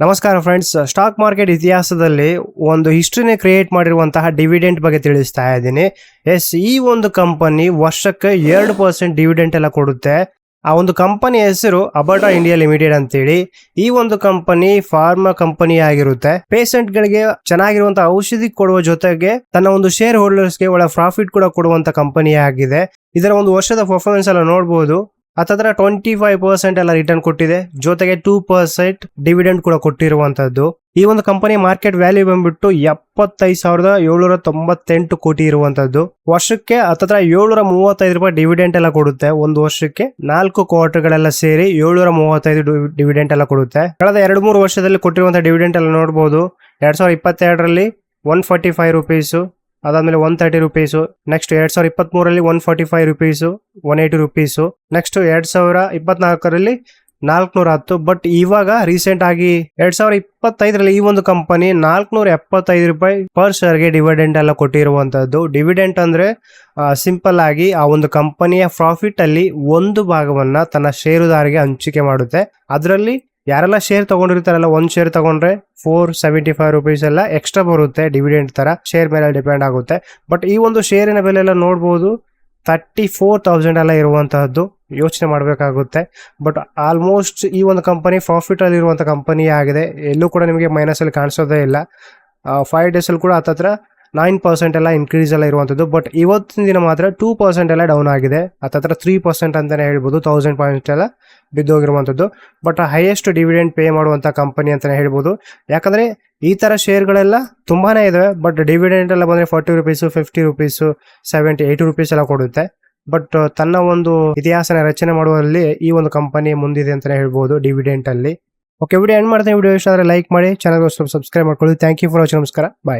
ನಮಸ್ಕಾರ friends, stock market ಇತಿಹಾಸದಲ್ಲಿ ಒಂದು ಹಿಸ್ಟ್ರಿನೇ ಕ್ರಿಯೇಟ್ ಮಾಡಿರುವಂತಹ ಡಿವಿಡೆಂಟ್ ಬಗ್ಗೆ ತಿಳಿಸ್ತಾ ಇದ್ದೀನಿ. ಈ ಒಂದು ಕಂಪನಿ ವರ್ಷಕ್ಕೆ 2% ಡಿವಿಡೆಂಟ್ ಎಲ್ಲ ಕೊಡುತ್ತೆ. ಆ ಒಂದು ಕಂಪನಿ ಹೆಸರು ಅಬಾಟಾ ಇಂಡಿಯಾ ಲಿಮಿಟೆಡ್ ಅಂತೇಳಿ. ಈ ಒಂದು ಕಂಪನಿ ಫಾರ್ಮಾ ಕಂಪನಿ ಆಗಿರುತ್ತೆ. ಪೇಷಂಟ್ ಗಳಿಗೆ ಚೆನ್ನಾಗಿರುವಂತಹ ಔಷಧಿ ಕೊಡುವ ಜೊತೆಗೆ ತನ್ನ ಒಂದು ಶೇರ್ ಹೋಲ್ಡರ್ಸ್ಗೆ ಒಳ್ಳೆ ಪ್ರಾಫಿಟ್ ಕೂಡ ಕೊಡುವಂತ ಕಂಪನಿ ಆಗಿದೆ. ಇದರ ಒಂದು ವರ್ಷದ ಪರ್ಫಾರ್ಮೆನ್ಸ್ ಎಲ್ಲ ನೋಡಬಹುದು. ಹತ್ತತ್ರ 25% ಎಲ್ಲ ರಿಟರ್ನ್ ಕೊಟ್ಟಿದೆ, ಜೊತೆಗೆ 2% ಡಿವಿಡೆಂಡ್ ಕೂಡ ಕೊಟ್ಟಿರುವಂತದ್ದು. ಈ ಒಂದು ಕಂಪನಿ ಮಾರ್ಕೆಟ್ ವ್ಯಾಲ್ಯೂ ಬಂದ್ಬಿಟ್ಟು 75,798 ಕೋಟಿ ಇರುವಂತದ್ದು. ವರ್ಷಕ್ಕೆ ಹತ್ತತ್ರ 735 ರೂಪಾಯಿ ಡಿವಿಡೆಂಟ್ ಎಲ್ಲ ಕೊಡುತ್ತೆ. ಒಂದು ವರ್ಷಕ್ಕೆ 4 ಕ್ವಾರ್ಟರ್ಗಳೆಲ್ಲ ಸೇರಿ 735 ಡಿವಿಡೆಂಟ್ ಎಲ್ಲ ಕೊಡುತ್ತೆ. ಕಳೆದ 2-3 ವರ್ಷದಲ್ಲಿ ಕೊಟ್ಟಿರುವಂತಹ ಡಿವಿಡೆಂಟ್ ಎಲ್ಲ ನೋಡಬಹುದು. 2022ರಲ್ಲಿ 145 ರುಪೀಸು, ಅದಾದ್ಮೇಲೆ 130 ರುಪೀಸು, ನೆಕ್ಸ್ಟ್ 2023ರಲ್ಲಿ 145 ರುಪೀಸು, 180 ರುಪೀಸು, ನೆಕ್ಸ್ಟ್ 2024ರಲ್ಲಿ 410. ಬಟ್ ಇವಾಗ ರೀಸೆಂಟ್ ಆಗಿ 2025ರಲ್ಲಿ ಈ ಒಂದು ಕಂಪನಿ 475 ರೂಪಾಯಿ ಪರ್ ಶೇರ್ಗೆ ಡಿವಿಡೆಂಟ್ ಎಲ್ಲ ಕೊಟ್ಟಿರುವಂತದ್ದು. ಡಿವಿಡೆಂಟ್ ಅಂದ್ರೆ ಸಿಂಪಲ್ ಆಗಿ ಆ ಒಂದು ಕಂಪನಿಯ ಪ್ರಾಫಿಟ್ ಅಲ್ಲಿ ಒಂದು ಭಾಗವನ್ನ ತನ್ನ ಷೇರುದಾರರಿಗೆ ಹಂಚಿಕೆ ಮಾಡುತ್ತೆ. ಅದರಲ್ಲಿ ಯಾರೆಲ್ಲ ಶೇರ್ ತಗೊಂಡಿರ್ತಾರಲ್ಲ, ಒಂದ್ ಶೇರ್ ತಗೊಂಡ್ರೆ 475 ರುಪೀಸ್ ಎಲ್ಲ ಎಕ್ಸ್ಟ್ರಾ ಬರುತ್ತೆ. ಡಿವಿಡೆಂಟ್ ತರ ಶೇರ್ ಮೇಲೆ ಡಿಪೆಂಡ್ ಆಗುತ್ತೆ. ಬಟ್ ಈ ಒಂದು ಶೇರಿನ ಬೆಲೆ ಎಲ್ಲ ನೋಡಬಹುದು 34,000 ಎಲ್ಲ ಇರುವಂತಹದ್ದು. ಯೋಚನೆ ಮಾಡಬೇಕಾಗುತ್ತೆ. ಬಟ್ ಆಲ್ಮೋಸ್ಟ್ ಈ ಒಂದು ಕಂಪನಿ ಪ್ರಾಫಿಟ್ ಅಲ್ಲಿ ಇರುವಂತಹ ಕಂಪನಿ ಆಗಿದೆ. ಎಲ್ಲೂ ಕೂಡ ನಿಮಗೆ ಮೈನಸ್ ಅಲ್ಲಿ ಕಾಣಿಸೋದೇ ಇಲ್ಲ. 5 ಡೇಸ್ ಅಲ್ಲಿ ಕೂಡ ಹತ್ತತ್ರ 9% ಎಲ್ಲ ಇನ್ಕ್ರೀಸ್ ಎಲ್ಲ ಇರುವಂತದ್ದು. ಬಟ್ ಇವತ್ತಿನ ದಿನ ಮಾತ್ರ 2% ಎಲ್ಲ ಡೌನ್ ಆಗಿದೆ. ಹತ್ತತ್ರ 3% ಅಂತಾನೆ ಹೇಳ್ಬೋದು. 1000 ಪಾಯಿಂಟ್ ಎಲ್ಲ ಬಿದ್ದೋಗಿರುವಂತದ್ದು. ಬಟ್ ಹೈಯೆಸ್ಟ್ ಡಿವಿಡೆಂಡ್ ಪೇ ಮಾಡುವಂತ ಕಂಪನಿ ಅಂತಾನೆ ಹೇಳ್ಬೋದು. ಯಾಕಂದ್ರೆ ಈ ತರ ಶೇರ್ಗಳೆಲ್ಲ ತುಂಬಾನೇ ಇದಾವೆ. ಬಟ್ ಡಿವಿಡೆಂಡ್ ಎಲ್ಲ ಬಂದ್ರೆ 40 ರುಪೀಸು, 50 ರುಪೀಸು, 70, 80 ರುಪೀಸ್ ಎಲ್ಲ ಕೊಡುತ್ತೆ. ಬಟ್ ತನ್ನ ಒಂದು ಇತಿಹಾಸನ ರಚನೆ ಮಾಡುವಲ್ಲಿ ಈ ಒಂದು ಕಂಪನಿ ಮುಂದಿದೆ ಅಂತಾನೆ ಹೇಳ್ಬೋದು ಡಿವಿಡೆಂಟ್ ಅಲ್ಲಿ. ಓಕೆ, ವಿಡಿಯೋ ಎಂಡ್ ಮಾಡ್ತೀನಿ. ವಿಡಿಯೋ ಇಷ್ಟ ಆದರೆ ಲೈಕ್ ಮಾಡಿ, ಚಾನಲ್ ಸಬ್ಸ್ಕ್ರೈಬ್ ಮಾಡ್ಕೊಳ್ಳಿ. Thank you for watching. ನಮಸ್ಕಾರ, ಬಾಯ್.